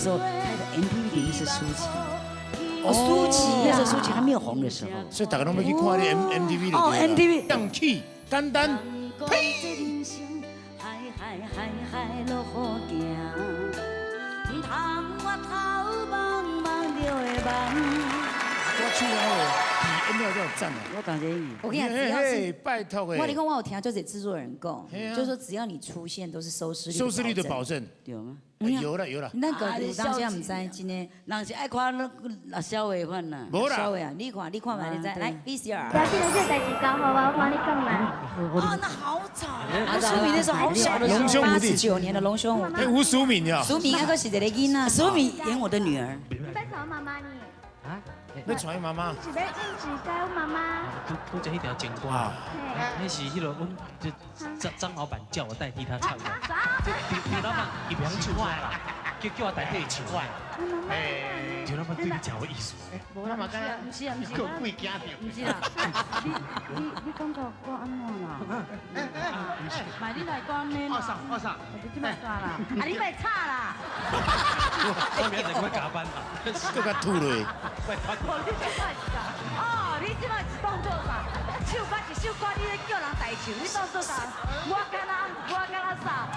时候拍的 MTV 里面是舒淇。哦，舒淇那时候舒淇还没有红的时候。所以大家都要去看那 MTV 的。哦 ，MTV。亮起，丹丹，呸！我去哦，比 N 料赞啊！我感觉我跟你讲，只要是拜托哎，我你跟我有听，就是制作人讲，啊就是说只要你出现，都是收视率的保证。有吗？有了。那个有当时唔知今天，人是爱看那小伟范呐。无啦。小伟啊，你看嘛，你知来 VCR。小弟的这代志交好我帮你讲啦。哦，那好早啊！苏敏那时候好小的时候，89年的龙兄虎弟。哎，吴淑敏呀。苏敏那个是一个囡仔，苏敏演我的女儿。你要找妈妈呢？啊？要传妈妈。是要应指教妈妈。拄只迄条情歌啊，那是迄个阮张老板叫我代替他唱的。张老板伊不晓唱啦，叫我代替唱。哎，张老板对你真有意思。无啦嘛，干啊，不是啊，不是啊，不是啦。你感觉我安怎啦？买你来讲咩嘛？我上，你去买啥啦？啊，你买叉啦？我明仔载要加班啦，都甲吐落。哦，你即摆是啥？哦，你即摆是当做啥？唱歌一首歌，你咧叫人代唱，你当做啥？我敢若啥？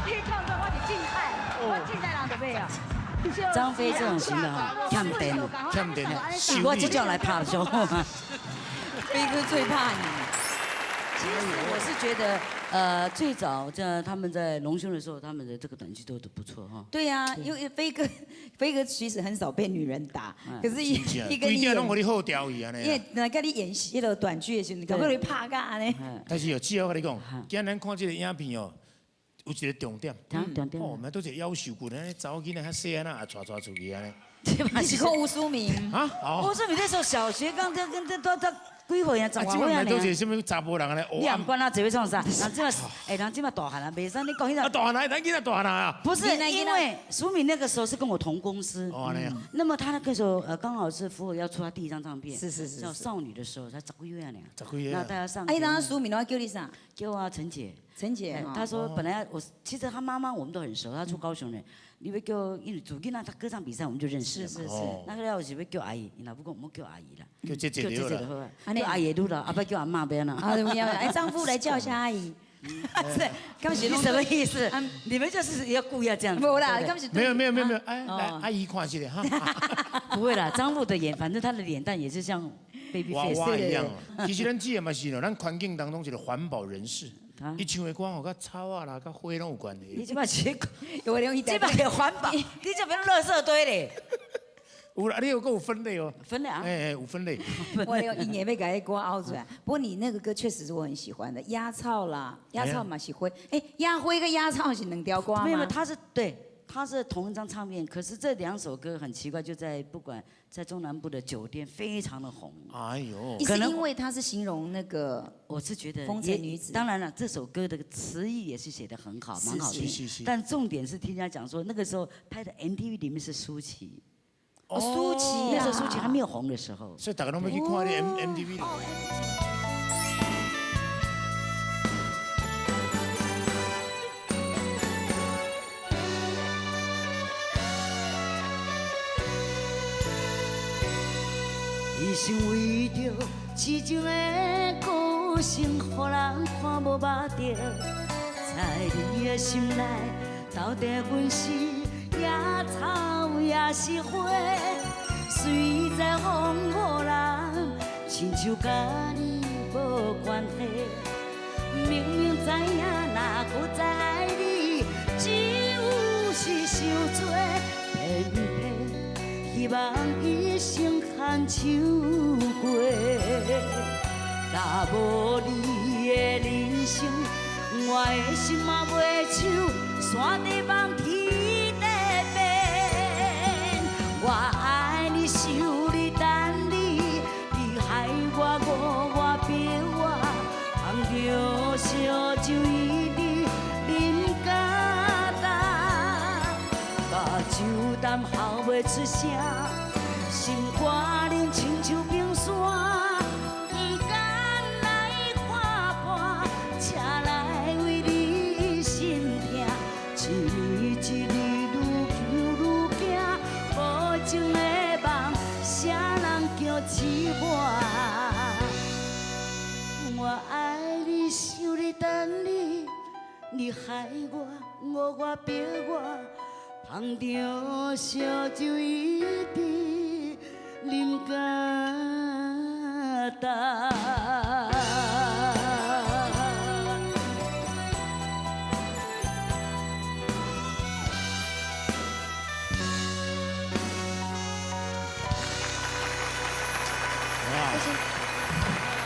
你当作我是竞赛，我竞赛人就买啊。张飞这种型的哈，欠电的，我就叫来怕的时候，飞哥最怕你。其实我是觉得，最早他们在隆胸的时候，他们的这个短剧都不错哈。对呀，因为飞哥其实很少被女人打，可是一个规定拢互你好调伊安尼。因为来跟你演戏那个短剧的时候，你搞不好你怕干呢。但是有只要我跟你讲，今咱看这个影片哦。有一个重点，哦，我们都是夭寿骨的，查某囡仔较细汉啊，带出去安尼。你是看吴淑敏啊？吴淑敏那时候小学刚都几岁啊？10多岁啊？都是什么查甫人安尼？你也唔管他只会创啥？人这么人这么大汉啊，袂使你讲迄个。大汉啊，咱囡仔大汉啊。不是，因为淑敏那个时候是跟我同公司。哦，那样。那么他那个时候刚好是福尔要出他第一张唱片，是叫《少女》的时候，才10个月啊，10个月。那大家上。哎，当时淑敏的话叫你啥？叫啊陈姐。陈姐，她说本来其实她妈妈我们都很熟，她住高雄的。你要叫因为主囡仔他歌唱比赛我们就认识了嘛。是。那个了是要叫阿姨，那不过我们叫阿姨啦。叫姐姐就好了。叫阿姨都了，阿不叫阿妈边了。啊，怎么样？哎，丈夫来叫一下阿姨。是，刚是什么意思？你们就是要故意要这样。不啦，刚是。没有，哎，来阿姨看一下哈。不会啦，张富的脸，反正他的脸蛋也是像 baby face 娃娃一样。其实咱这个嘛是咯，咱环境当中一个环保人士。伊唱的歌哦，甲草啊啦，甲花拢有关系。你即摆是，我用一这摆也环保，你这边垃圾堆咧。有啦，你有分类哦。分类啊？哎，有分类。我用音乐被改歌凹出来。不过你那个歌确实是我很喜欢的，鸭草啦，鸭草嘛是花，哎，鸭花跟鸭草是两条歌吗？没有，它是对。它是同一张唱片，可是这2首歌很奇怪，就在不管在中南部的酒店非常的红。哎呦，可能因为它是形容那个，我是觉得风尘女子。当然了，这首歌的词意也是写得很好，蛮好听。但重点是听人家讲说，那个时候拍的 MTV 里面是舒淇。哦，舒淇那时候舒淇还没有红的时候。所以大家都要去看那 MTV 的。一生为着痴情的歌声，予人看无目着，在你的心内，到底阮是野草也是花，随在风无人，亲像甲你无关系。明明知影，若搁再爱你，只有是受罪，偏偏希望一生牵手过。若无你的人生，我的心嘛袂像山地望天地变。我爱你，想你，等你，你害我误我别我，放着烧酒一直啉甲干，把酒淡喉袂出声，心肝冷亲像冰山。一日一日愈行情的梦，啥人叫寂寞？我爱你，想你等你，你害我，我逼我，捧着烧酒一直啉到大。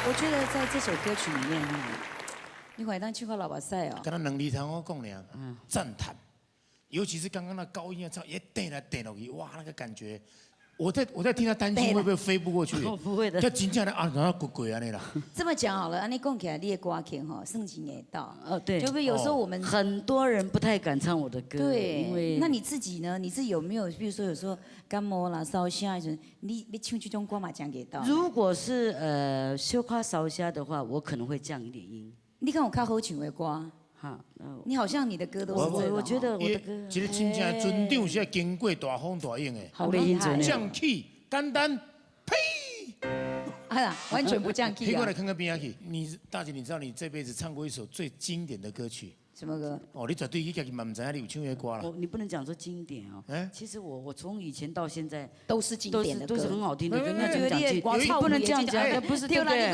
我觉得在这首歌曲里面，你快当去过老把赛哦。刚刚能力堂我讲了，赞叹，尤其是刚刚那高音啊，唱一带来带落去，哇，那个感觉，我在听他担心会不会飞不过去。不会的。要真正的啊，然后鬼啊那啦。这么讲好了，你讲起来，你的歌听哈，盛情也到。对。就比如有时候我们很多人不太敢唱我的歌。对。因为那你自己呢？你自己有没有，比如说有时候感冒啦、烧声的时候，你唱这种歌嘛讲给到？如果是小夸烧虾的话，我可能会降一点音。你看我看好唱的歌。哈，你好像你的歌都是这种。我觉得我的歌。其实真正船长是要经过大风大影的。好厉害。降 key， 简单，呸！哎呀，完全不降 key 啊！你过来看看边下去。大姐，你知道你这辈子唱过一首最经典的歌曲？什么歌？哦，你绝对去家己嘛唔知影你有唱迄歌啦。你不能讲说经典哦。其实我从以前到现在都是经典的歌，都是很好听的歌。那就讲不能这样讲，不是对不对？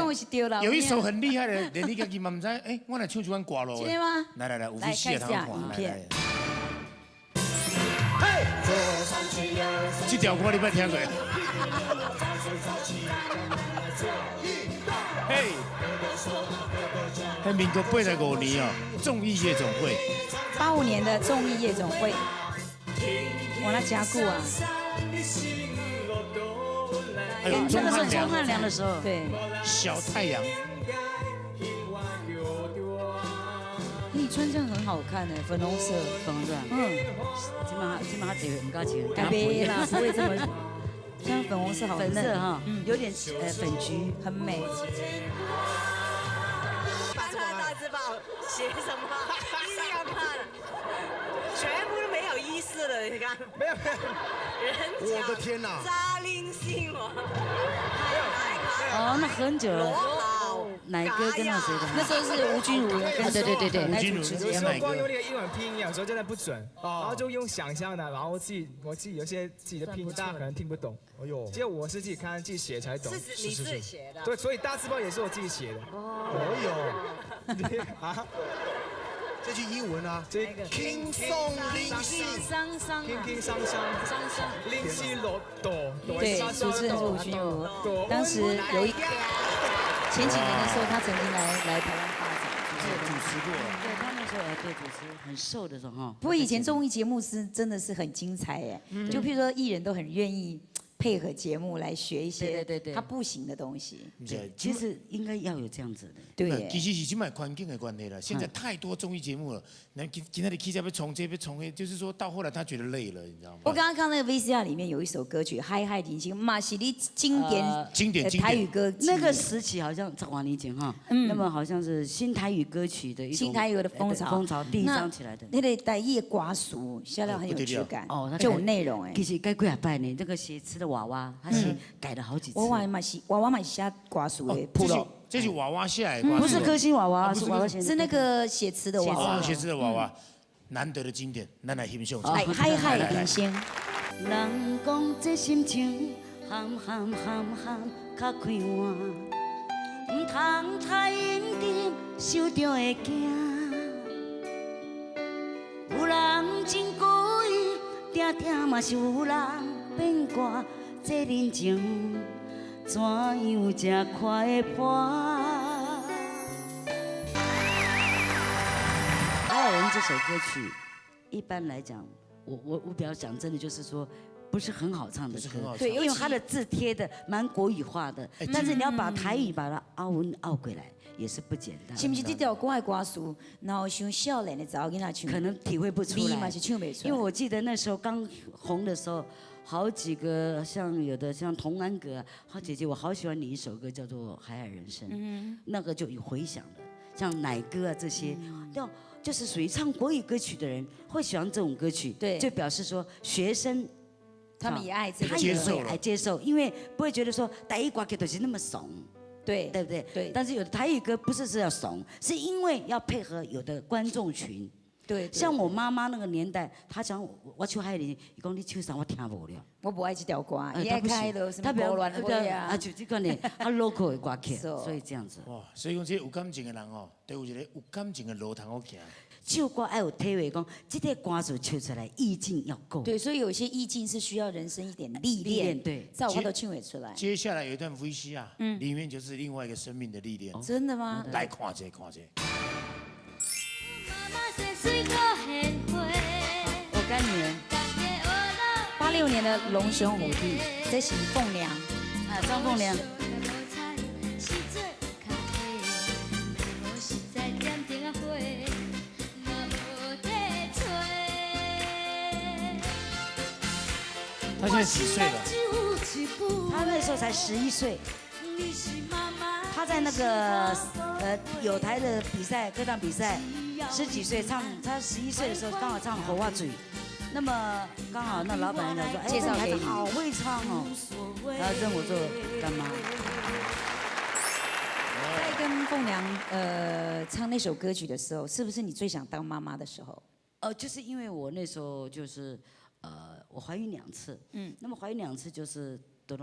有一首很厉害的，连你家己嘛唔知，我来唱一款歌咯。真的吗？来，有戏啊，他们看。来。这条歌你捌听过？嘿，民国85年哦，综艺夜总会。85年的综艺夜总会，我那加固啊。还有钟汉良的时候，对。小太阳。你穿这样很好看的，粉红色，基本上这个唔加钱，没啦，不会这么。像粉红色好粉色哈，有点粉橘，很美。看大字报写什么？一定要看，全部都没有意思了。你看，没有，我的天哪！扎林信我，那很久了。哪个跟那谁的？那时候是吴君如跟对，吴君如。有时候光用那个英文拼音，有时候真的不准，然后就用想象的，然后我自己有些自己的拼音，大家可能听不懂。哎呦，只有我是自己看自己写才懂。是你自己写的？对，所以大字报也是我自己写的。哦哟，啊，这句英文啊，这轻松灵犀，轻桑桑，灵犀落朵。对，主持人是吴君如，当时有一。前几年的时候，他曾经来台湾发展，主持过。对，他那时候对主持很瘦的时候哈。不过以前综艺节目是真的是很精彩哎，就譬如说艺人都很愿意配合节目来学一些他不行的东西。对，其实应该要有这样子的。对，其实是现在环境的关系了。现在太多综艺节目了，那今天的 K 家被重接被重黑，就是说到后来他觉得累了，你知道吗？我刚刚看那个 VCR 里面有一首歌曲《嗨嗨甜心》，马西里经典台语歌，那个时期好像在华年前哈，那么好像是新台语歌曲的一种新台语的风潮第一张起来的。那个台语的歌词写得很有质感，就有内容哎。其实该几下拜呢，这个写词的娃娃，他写改了好几次。娃娃嘛是写歌词的谱了。这是娃娃下来的，不是歌星娃娃，是娃娃是那个写词的娃娃。写词的娃娃，难得的经典，咱来欣赏。嗨嗨甜心。人讲这心情含较快活，唔通太认真，受着会惊。有人真故意，定嘛是有人变卦，这人情。怎样才快会破？海尔人这首歌曲，一般来讲，我比较讲真的，就是说不是很好唱的歌，对，因为它的字贴的蛮国语化的，但是你要把台语把它凹文凹过来，也是不简单。是不是这条歌的歌词，然后像少年的查某囡仔唱，可能体会不出来，嘛是唱不出来。因为我记得那时候刚红的时候。好几个有的像童安格，好姐姐，我好喜欢你一首歌叫做《海海人生》，那个就有回响的，像奶哥啊这些，就是属于唱国语歌曲的人会喜欢这种歌曲，对，就表示说学生他们也爱这个，他也会爱接受，因为不会觉得说台语歌曲都是那么怂，对对不对？对。但是有的台语歌不是要怂，是因为要配合有的观众群。对。像我妈妈那个年代，她讲我唱海林，伊讲你唱啥我听无了。我不爱这条歌，也爱开的什么波乱会啊，就这个呢，啊 local 的歌曲，所以这样子。哇，所以讲这有感情的人哦，都有一个有感情的路通好行。唱歌要有体会，讲这个歌词唱出来意境要够。对，所以有些意境是需要人生一点历练。对，在我都唱会出来。接下来有一段 VC 啊，里面就是另外一个生命的历练。真的吗？来看这看这。我干女儿，86年的《龙兄虎弟》，这是凤良，啊，张凤良。他现在几岁了？他那时候才11岁。他在那个有台的比赛，歌唱比赛，10几岁唱，他11岁的时候刚好唱《荷花嘴》，那么刚好那老板娘说，哎，介绍给你，好会唱哦，然后认我做干妈。在跟凤良唱那首歌曲的时候，是不是你最想当妈妈的时候？就是因为我那时候就是我怀孕2次，那么怀孕2次就是都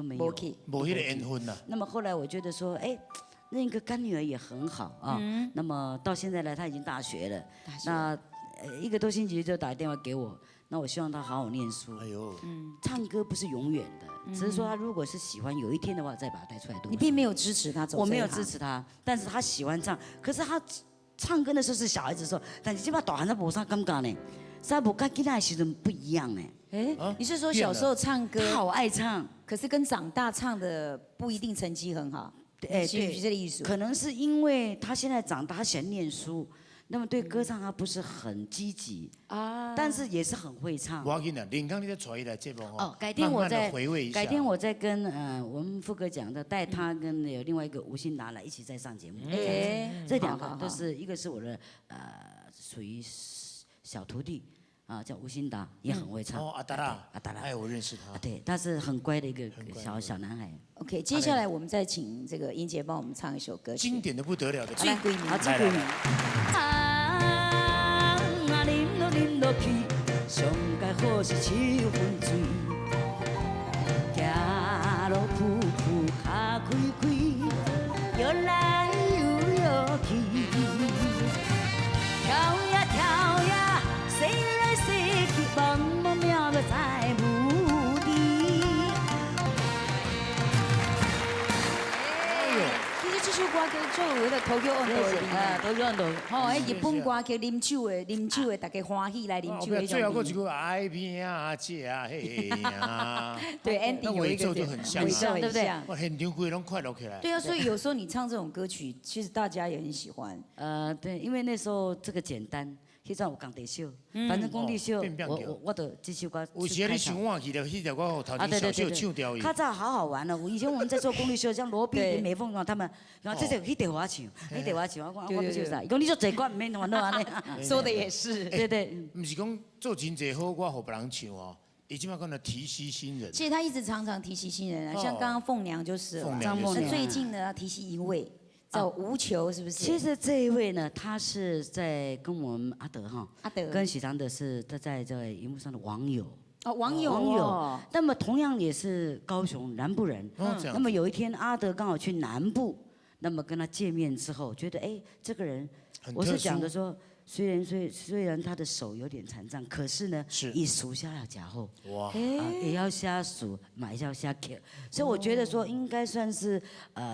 没有，没那个缘分呐。那么后来我觉得说，哎，那个干女儿也很好啊。那么到现在呢，她已经大学了，那1个多星期就打电话给我，那我希望她好好念书。哎呦，唱歌不是永远的，只是说她如果是喜欢，有一天的话再把她带出来读。你并没有支持她走这一行。我没有支持她，但是她喜欢唱，可是她唱歌的时候是小孩子说，但是这把大汉都无啥感觉呢，所以无跟其他的时阵不一样呢。哎，你是说小时候唱歌好爱唱，可是跟长大唱的不一定成绩很好？哎，对，这个意思。可能是因为他现在长大，他喜欢念书，那么对歌唱他不是很积极啊，但是也是很会唱。我跟你讲，林刚你再传一来这部哦，改天我再回味一下。改天我再跟我们副歌讲的，带他跟有另外一个吴欣达来一起再上节目。哎，这2个都是一个是我的属于小徒弟。叫吴欣达，也很会唱。阿达拉，哎，我认识他。对，他是很乖的一个小男孩。OK， 接下来我们再请这个英姐帮我们唱一首歌曲，经典的不得了的。最闺蜜，最闺蜜。啉落去，上该好是7分醉。行路噗噗脚开开，摇来摇去，跳呀跳呀。谁来谁去，忘我秒了在目的。其实这首歌叫做《那个投球温度》投球温度。哦，日本歌曲啉酒的，大家欢喜来啉酒的。最后过一句爱拼啊，姐啊，嘿呀。对 ，Andy 有一个就很像，对不对？哇，现场规拢快乐起来。对啊，所以有时候你唱这种歌曲，其实大家也很喜欢。对，因为那时候这个简单。迄阵有工地秀，反正工地秀，我都这首歌。有时你想忘记了，迄条我头前小秀唱掉伊。较早好好玩哦，以前我们在做工地秀，像罗碧玲、美凤他们，然后这迄条我唱，迄条我唱，我不唱啥。伊讲你做这歌唔免玩到安尼。说的也是，对对。唔是讲做真济好歌，互别人唱哦。伊即摆讲的提携新人。其实他一直常常提携新人啊，像刚刚凤娘就是张凤娘。最近呢要提携一位。叫无球是不是？其实这一位呢，他是在跟我们阿德哈，阿德跟许常德是他在荧幕上的网友。网友。那么同样也是高雄南部人。那么有一天阿德刚好去南部，那么跟他见面之后，觉得哎这个人，我是讲的说。虽然他的手有点残障，可是呢，以属下要加厚，哇，也要下属，嘛也要下 Q， 所以我觉得说应该算是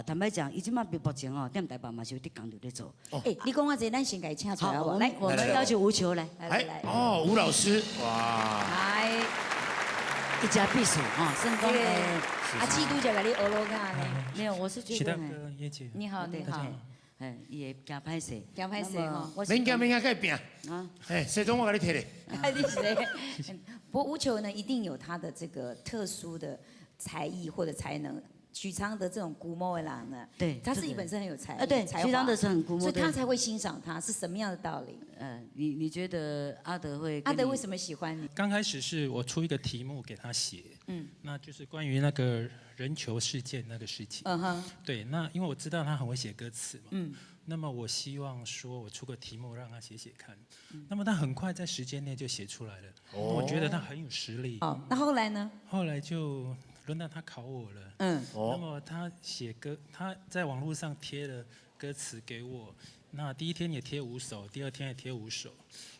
坦白讲，已经嘛比目前哦，踮台北嘛是有啲工作在做。哎，你讲我这，咱先给请出来好不好？来，我们要求无球来，来，哦，吴老师，哇，来，一家必属啊，圣公阿基督教给你俄罗卡呢？没有，我是觉得，你好，你好。伊会惊歹势，惊歹势吼。免惊，该拼啊！哎，西装我给你摕咧。你谁？不过吴球呢，一定有他的这个特殊的才艺或者才能，许常德这种古摸的人呢，对，他自己本身很有才对，才华，许常德是很古摸，所以他才会欣赏他，是什么样的道理？你觉得阿德会？阿德为什么喜欢你？刚开始是我出一个题目给他写，那就是关于那个人球事件那个事情。对，那因为我知道他很会写歌词嘛，那么我希望说我出个题目让他写写看，那么他很快在时间内就写出来了，我觉得他很有实力。哦，那后来呢？后来就轮到他考我了。那么他写歌，他在网络上贴了歌词给我。那第一天也贴5首，第二天也贴5首，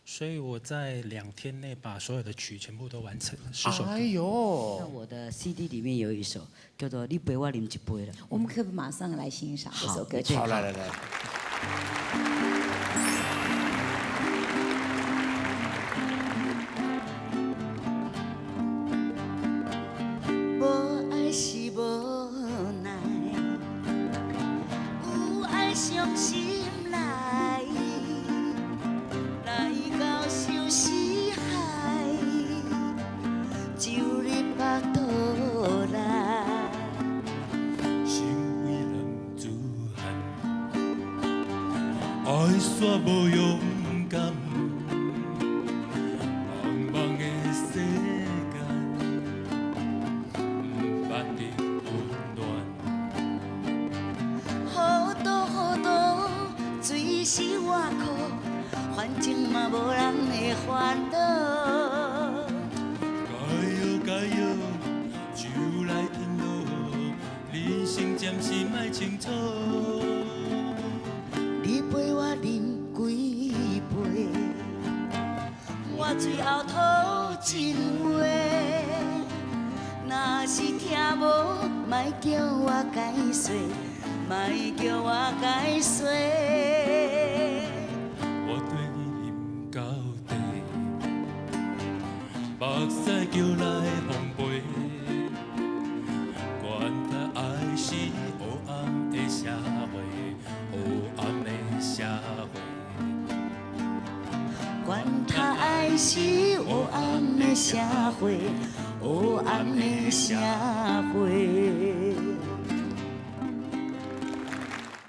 所以我在2天内把所有的曲全部都完成了10首歌。哎呦，那我的 CD 里面有一首叫做《你陪我啉一杯》了。我们可不可以马上来欣赏这首歌曲？好，来。无爱是无奈，有爱伤心来，来到相思海，就你巴肚来。身为男子汉，爱煞无勇敢，茫茫的世间，不捌你温暖。好多水是我苦，反正嘛无人会烦恼。该摇，就来天落，人生暂时莫清楚。你陪我啉几杯，我最后吐真话。若是听无，莫叫我解说，莫叫我解说。我对你饮到底，目屎叫来烘焙，管他爱是黑暗的社会，黑暗的社会。管他爱是黑暗的社会，黑暗的社会。